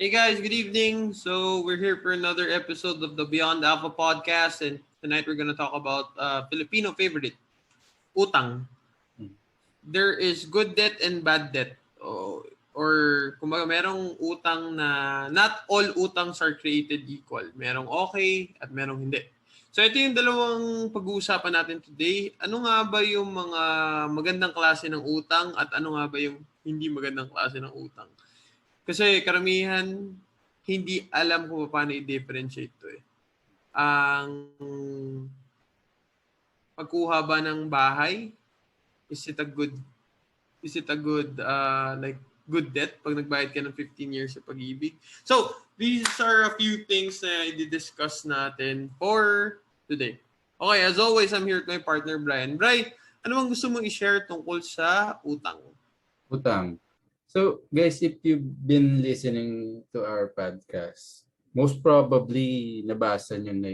Hey guys, good evening. So we're here for another episode of the Beyond Alpha podcast, and tonight we're gonna talk about Filipino favorite, utang. There is good debt and bad debt. Or kumbaga merong utang na not all utangs are created equal. Merong okay at merong hindi. So ito yung dalawang pag-uusapan natin today. Ano nga ba yung mga magandang klase ng utang at ano nga ba yung hindi magandang klase ng utang? Kasi karamihan hindi alam kung paano i-differentiate to eh. Ang pagkuha ba ng bahay, is it a good like good debt pag nagbayad ka ng 15 years sa pag-ibig? So, these are a few things na i-discuss natin for today. Okay, as always, I'm here with my partner Brian. Brian, ano bang gusto mong i-share tungkol sa utang? Utang. So, guys, if you've been listening to our podcast, most probably nabasa niyo na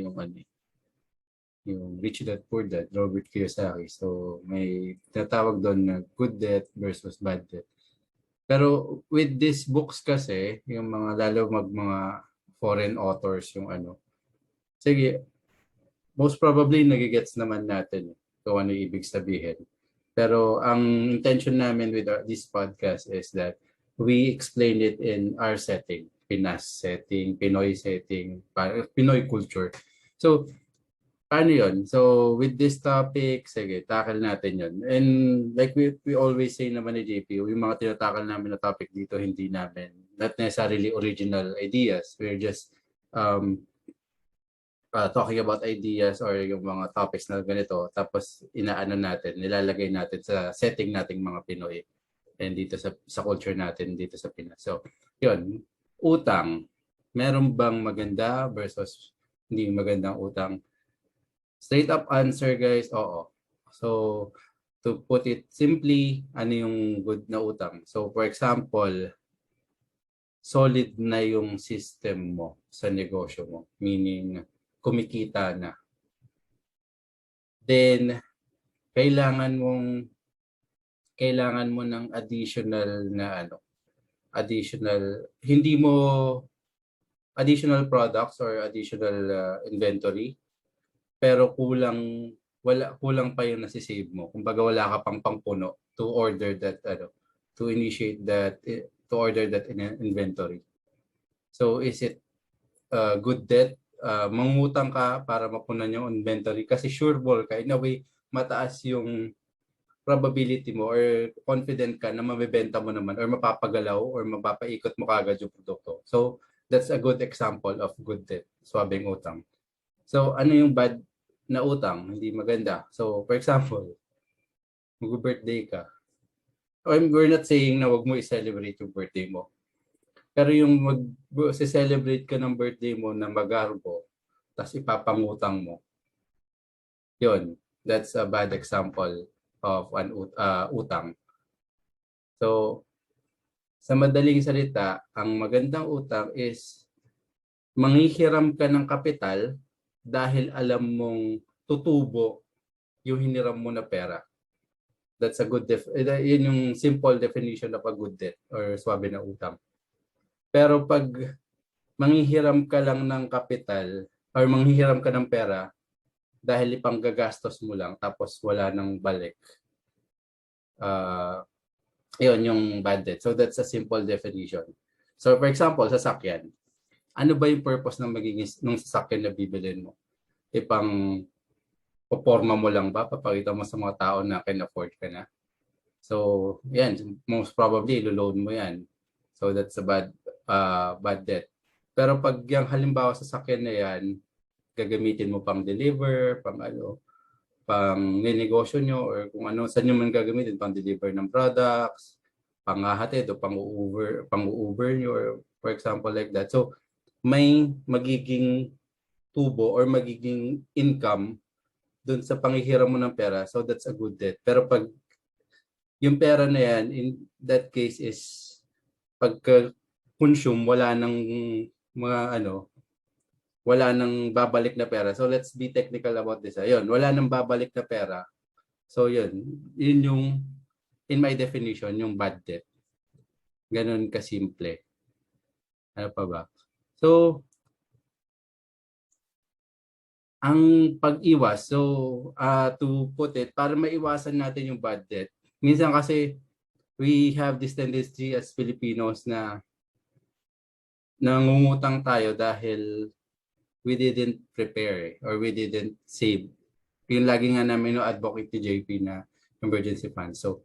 yung Rich Dad Poor Dad, Robert Kiyosaki. So, may tinatawag doon na good debt versus bad debt. Pero with these books kasi, yung lalo mga foreign authors, sige, most probably nagigets naman natin kung ano ibig sabihin. Pero ang intention namin with this podcast is that we explain it in our setting, Pinas setting, Pinoy setting, Pinoy culture. So, paano yun? So, with this topic, sige, tackle natin yun. And like we always say naman ni JP, yung mga tinatakal namin na topic dito, hindi namin, not necessarily original ideas. We're just talking about ideas or yung mga topics na ganito, tapos nilalagay natin sa setting nating mga Pinoy and dito sa culture natin dito sa Pinas. So, yun, utang. Meron bang maganda versus hindi magandang utang? Straight up answer, guys, oo. So, to put it simply, ano yung good na utang? So, for example, solid na yung system mo sa negosyo mo. Meaning, kumikita na. Then, kailangan mo ng additional products or additional inventory, pero kulang pa yung nasisave mo. Kumbaga wala ka pang pangpuno to order that to order that inventory. So is it good debt? Mangutang ka para mapunan yung inventory kasi sureball ka, in a way mataas yung probability mo or confident ka na mabebenta mo naman or mapapagalaw or mapapaikot mo kagad yung produkto. So that's a good example of good debt, swabing utang. So ano yung bad na utang? Hindi maganda. So for example, mag-birthday ka. We're not saying na wag mo i-celebrate yung birthday mo. Pero yung mag-celebrate ka ng birthday mo na magarbo, tapos ipapangutang mo, yun, that's a bad example of an utang. So, sa madaling salita, ang magandang utang is manghihiram ka ng kapital dahil alam mong tutubo yung hiniram mo na pera. That's a good yun yung simple definition of a good debt or swabe na utang. Pero pag manghihiram ka lang ng kapital or manghihiram ka ng pera dahil ipanggagastos mo lang tapos wala nang balik, yun yung bad debt. So that's a simple definition. So for example, sasakyan. Ano ba yung purpose ng sasakyan na bibilin mo? Poporma mo lang ba? Papakita mo sa mga tao na can afford ka na? So, yan. Most probably, ilo-loan mo yan. So that's a bad debt. Pero pag yung halimbawa sa sasakyan na yan, gagamitin mo pang deliver, pang ninegosyo nyo, or kung ano, saan nyo man gagamitin, pang deliver ng products, pang hahatid, o pang Uber nyo, or for example like that. So, may magiging tubo or magiging income dun sa panghihiram mo ng pera. So, that's a good debt. Pero pag yung pera na yan, in that case is pagka-consume, wala nang babalik na pera. So let's be technical about this. Ayun, wala nang babalik na pera. So yun yung in my definition yung bad debt. Ganun kasimple. Ano pa ba? So, ang pag-iwas, to put it, para maiwasan natin yung bad debt, minsan kasi we have this tendency as Filipinos na nangungutang tayo dahil we didn't prepare or we didn't save. Yung lagi nga namin advocate ni JP na emergency fund. So,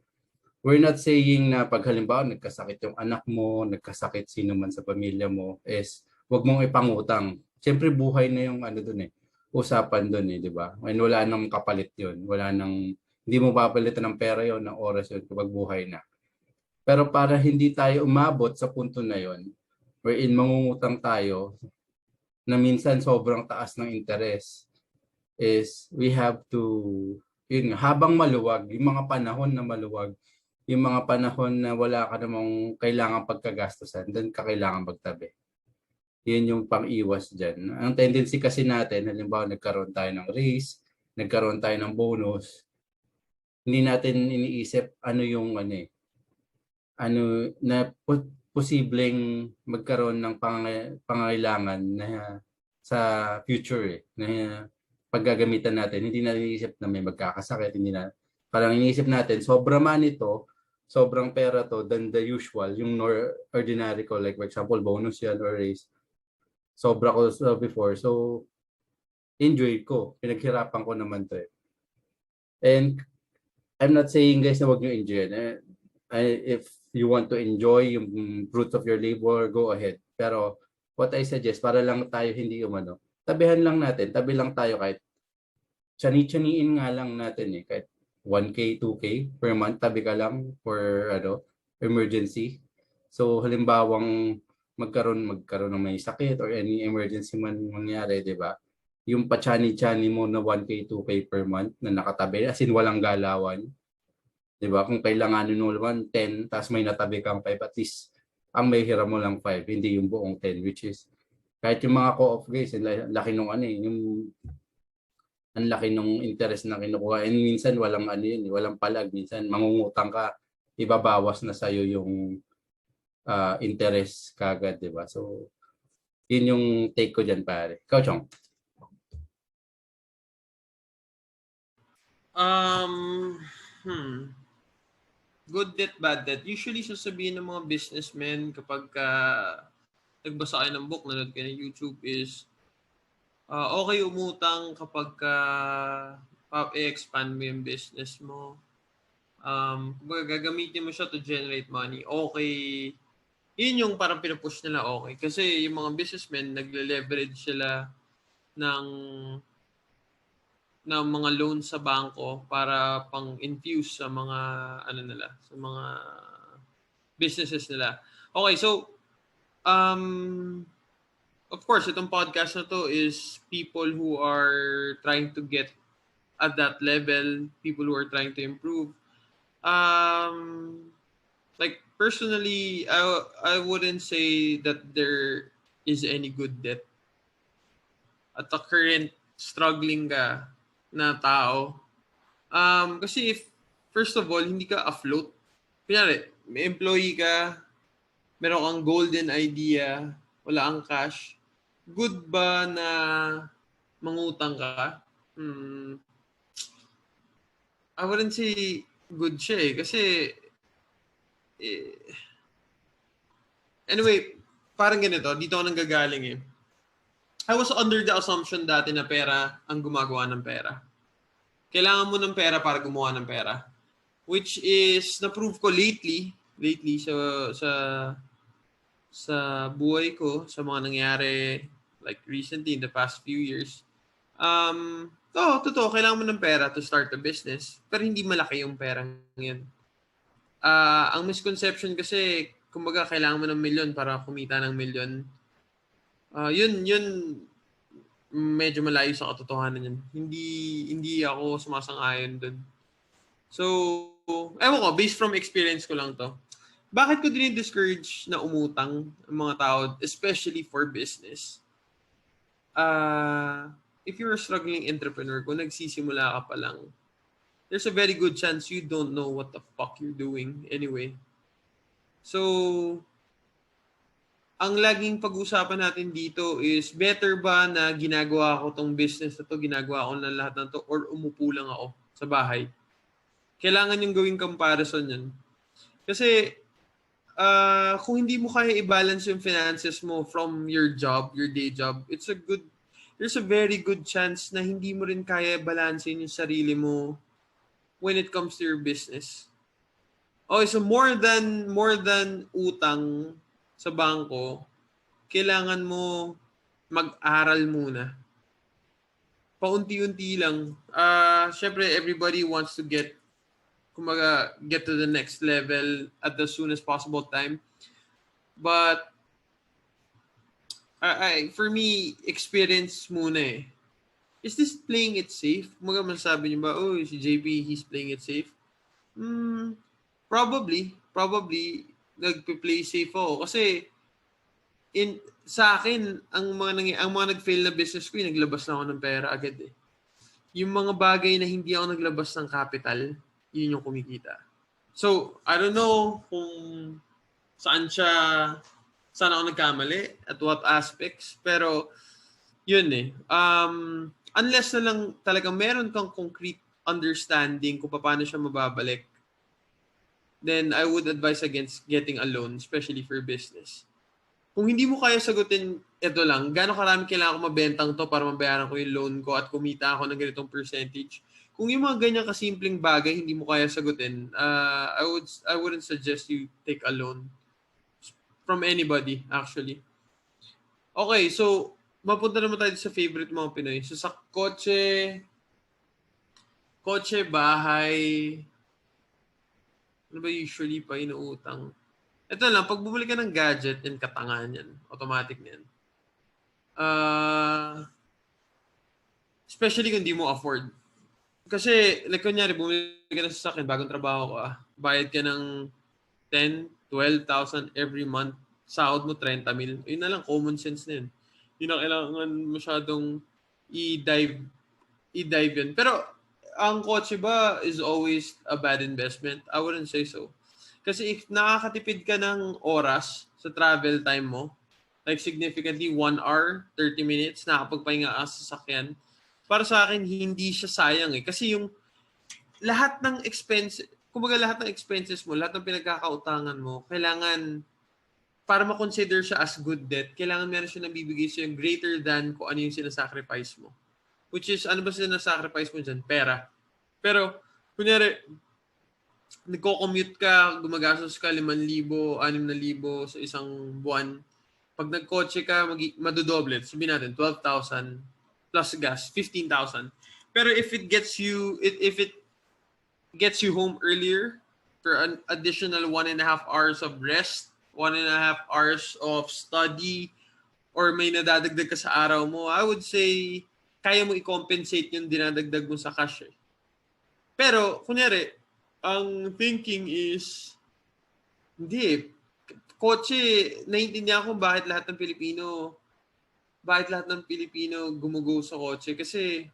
we're not saying na pag halimbawa nagkasakit yung anak mo, nagkasakit sino man sa pamilya mo, is wag mong ipangutang. Siyempre buhay na yung dun usapan dun di ba? And wala nang kapalit yun. Hindi mo papalitan ng pera yun, ng oras yun kapag buhay na. Pero para hindi tayo umabot sa punto na yun, wherein mangungutang tayo na minsan sobrang taas ng interest, is we have to, habang maluwag, yung mga panahon na maluwag, yung mga panahon na wala ka namang kailangan pagkagastusan, then kailangan magtabi. Yun yung pang-iwas dyan. Ang tendency kasi natin, halimbawa nagkaroon tayo ng raise, nagkaroon tayo ng bonus, hindi natin iniisip na posibleng magkaroon ng pangangailangan na sa future na paggagamitan natin. Hindi natin iniisip na may magkakasakit, parang iniisip natin sobrang pera to than the usual, yung ordinary ko, like for example bonus yan or raise, sobra ko before, so enjoy ko, pinaghirapan ko naman to And I'm not saying guys na wag nyo enjoy if you want to enjoy yung fruits of your labor, go ahead. Pero what I suggest, para lang tayo hindi tabi lang tayo kahit tsani-tsaniin nga lang natin kahit 1K, 2K per month, tabi ka lang for emergency. So halimbawang magkaroon ng may sakit or any emergency man mangyari, di ba? Yung patsani-tsani mo na 1K, 2K per month na nakatabi, as in walang galawan. Di ba? Kung kailanganin mo naman 10, tapos may natabi kang 5, at least ang may hiram mo lang 5, hindi yung buong 10, which is kahit yung mga co-op guys, laki nung ang laki nung interest na kinukuha. And minsan walang walang palag. Minsan mangungutang ka, ibabawas na sa'yo yung interest kagad, di ba? So, yun yung take ko dyan, pare. Ikaw, Chong. Good debt, bad debt. Usually, sasabihin ng mga businessmen kapag nagbasa kayo ng book, nanood kayo ng YouTube is okay umutang kapag i-expand mo yung business mo. Gagamitin mo siya to generate money. Okay. Yun yung parang pinupush nila okay. Kasi yung mga businessmen, nagle-leverage sila ng mga loans sa bangko para pang-infuse sa mga sa mga businesses nila. Okay, so of course, itong podcast na to is people who are trying to get at that level, people who are trying to improve. Like personally, I wouldn't say that there is any good debt at the current struggling ka na tao. Kasi if, first of all, hindi ka afloat. Kunyari, may employee ka, meron kang golden idea, wala kang cash, good ba na mangutang ka? I wouldn't say good siya kasi anyway, parang ganito, dito ako nanggagaling I was under the assumption dati na pera ang gumagawa ng pera. Kailangan mo ng pera para gumawa ng pera. Which is, na-prove ko lately sa buhay ko, sa mga nangyari like recently in the past few years. Totoo, kailangan mo ng pera to start a business. Pero hindi malaki yung perang yun. Ang misconception kasi, kumbaga kailangan mo ng milyon para kumita ng milyon. Yun medyo malayo sa katotohanan yun. Hindi ako sumasang-ayon dun. So, ewan ko, based from experience ko lang to. Bakit ko din-discourage na umutang ang mga tao, especially for business? If you're a struggling entrepreneur, kung nagsisimula ka pa lang, there's a very good chance you don't know what the fuck you're doing anyway. So, ang laging pag-usapan natin dito is better ba na ginagawa ko tong business na to, ginagawa ko na lahat ng to, or umupo lang ako sa bahay. Kailangan yung gawing comparison yan. Kasi kung hindi mo kaya i-balance yung finances mo from your job, your day job, there's a very good chance na hindi mo rin kaya balancein yung sarili mo when it comes to your business. Okay, so more than utang sa bangko, kailangan mo mag-aral muna. Paunti-unti lang. Syempre, everybody wants to get to the next level at the soonest possible time. But for me, experience muna eh. Is this playing it safe? Kumaga masasabi niyo ba, oh, si JP, he's playing it safe? Probably nagpe-play safe ako. Kasi sa akin, ang mga nag-fail na business ko, naglabas na ako ng pera agad eh. Yung mga bagay na hindi ako naglabas ng capital, yun yung kumikita. So, I don't know kung saan ako nagkamali, at what aspects, pero yun eh. Unless na lang talagang meron kang concrete understanding kung paano siya mababalik, then I would advise against getting a loan, especially for business. Kung hindi mo kaya sagutin, ito lang, gaano karami kailangan ko mabentang to para mabayaran ko yung loan ko at kumita ako ng ganitong percentage. Kung yung mga ganyan kasimpleng bagay hindi mo kaya sagutin, I wouldn't suggest you take a loan from anybody, actually. Okay, so mapunta naman tayo sa favorite mga Pinoy. So sa kotse, bahay, ano ba usually pa inuutang? Ito lang, pag bumili ka ng gadget, yan katangahan yan. Automatic na yan. Especially kung di mo afford. Kasi, like kunyari, bumili ka ng sasakyan, bagong trabaho ka, bayad ka ng 10, 12,000 every month, sahod mo 30,000. Yun na lang, common sense na yun. Yun ang kailangan masyadong i-dive yun. Pero, ang kotse ba is always a bad investment? I wouldn't say so. Kasi if nakakatipid ka ng oras sa travel time mo, like significantly 1 hour, 30 minutes, nakapagpahinga ka sa sasakyan, para sa akin, hindi siya sayang eh. Kasi yung lahat ng expenses mo, lahat ng pinagkakautangan mo, kailangan, para ma-consider siya as good debt, kailangan meron siya nabibigay sa'yo greater than kung ano yung sinasacrifice mo. Which is, ano ba sinasacrifice mo dyan? Pera. Pero, kunyari, nagko-commute ka, gumagastos ka 5,000, 6,000 sa isang buwan. Pag nagkotse ka, madodoble. Sabihin natin, 12,000 plus gas, 15,000. Pero if it gets you home earlier for an additional 1.5 hours of rest, 1.5 hours of study, or may nadadagdag ka sa araw mo, I would say, kaya mo i-compensate yung dinadagdag mo sa cash eh. Pero, kunyari, ang thinking is, hindi, kotse, naiintindihan ko bakit lahat ng Pilipino gumugo sa kotse. Kasi,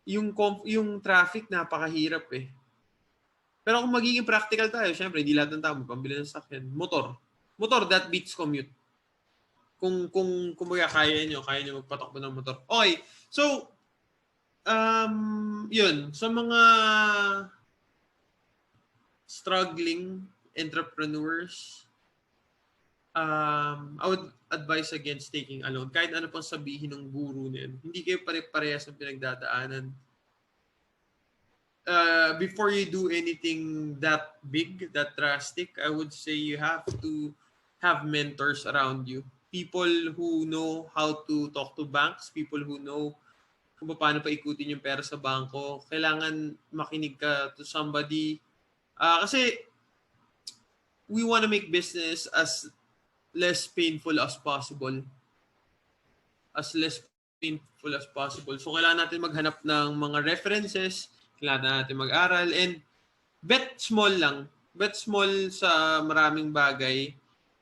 yung traffic, napakahirap eh. Pero kung magiging practical tayo, syempre, hindi lahat ng tao pambili ng sakyan. Motor, that beats commute. Kung kaya nyo magpatakbo ng motor. Okay, so, yun, sa mga struggling entrepreneurs, I would advise against taking a loan. Kahit ano pang sabihin ng guru na yun, hindi kayo pare-parehas ng pinagdadaanan. Before you do anything that big, that drastic, I would say you have to have mentors around you. People who know how to talk to banks, people who know kung paano pa ikutin yung pera sa bangko. Kailangan makinig ka to somebody. Kasi we want to make business as less painful as possible. So kailangan natin maghanap ng mga references, kailangan natin mag-aral, and bet small lang. Bet small sa maraming bagay.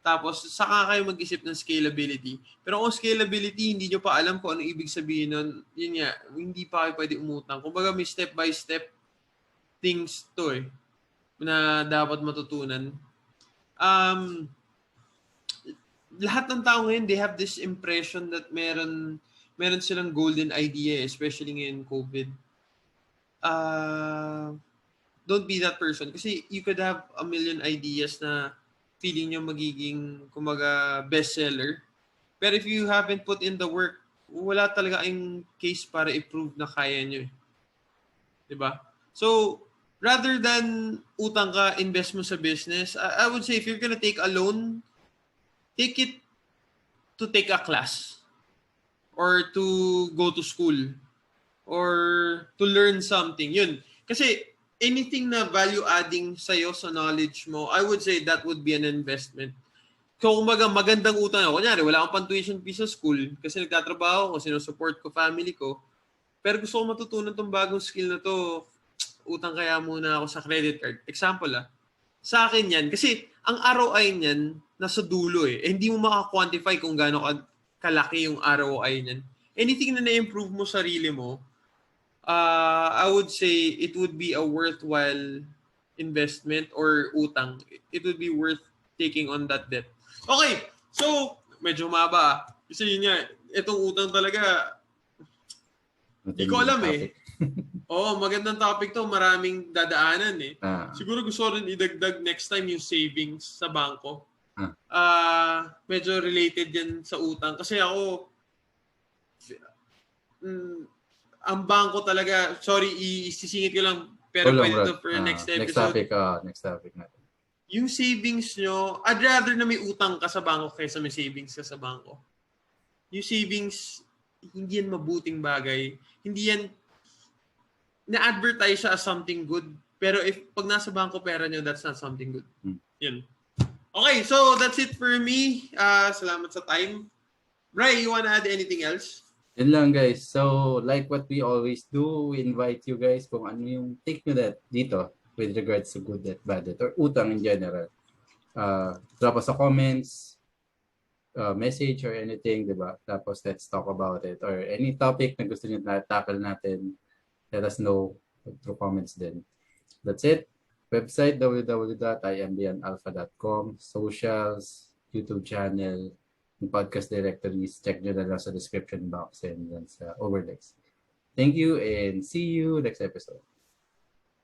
Tapos, saka kayo mag-isip ng scalability. Pero kung scalability, hindi nyo pa alam kung ano ibig sabihin nun, yun nga, hindi pa kayo pwede umutang. Kumbaga, may step-by-step things to na dapat matutunan. lahat ng tao ngayon, they have this impression that meron silang golden idea, especially ngayon COVID. Don't be that person. Kasi you could have a million ideas na feeling nyo magiging, kumaga, bestseller. Pero if you haven't put in the work, wala talaga yung case para i-prove na kaya nyo. Diba? So, rather than utang ka, invest mo sa business, I would say if you're gonna take a loan, take it to take a class or to go to school or to learn something. Yun. Kasi anything na value adding sa'yo sa knowledge mo, I would say that would be an investment. So, kumaga, magandang utang ako. Kunyari, wala akong tuition fee sa school kasi nagtatrabaho ko, sinusupport ko family ko. Pero gusto ko matutunan tong bagong skill na to, utang kaya muna ako sa credit card. Example sa akin yan. Kasi ang ROI niyan, nasa dulo hindi mo maka-quantify kung gaano kalaki yung ROI niyan. Anything na na-improve mo sarili mo, I would say it would be a worthwhile investment or utang. It would be worth taking on that debt. Okay, so medyo maba. Kasi yun nga, itong utang talaga, hindi ko alam magandang topic to. Maraming dadaanan Siguro gusto rin idagdag next time yung savings sa bangko. Medyo related yan sa utang. Kasi ako, ang bangko talaga, sorry, isisingit ko lang, pero pwede ito for next episode. Next topic natin. Yung savings nyo, I'd rather na may utang ka sa bangko kaysa may savings ka sa bangko. Yung savings, hindi yan mabuting bagay. Hindi yan, na-advertise siya as something good. Pero pag nasa bangko pera nyo, that's not something good. Yun. Okay, so that's it for me. Salamat sa time. Ray, you wanna add anything else? Yun lang guys. So like what we always do, we invite you guys kung ano yung take nyo that dito with regards to good debt, bad debt, or utang in general. Drop us a comments, message or anything, diba? Tapos let's talk about it. Or any topic na gusto nyo na tackle natin, let us know through comments din. That's it. Website www.imbnalpha.com, socials, YouTube channel, yung podcast directories, check nyo na lang sa description box and sa overlays. Thank you and see you next episode.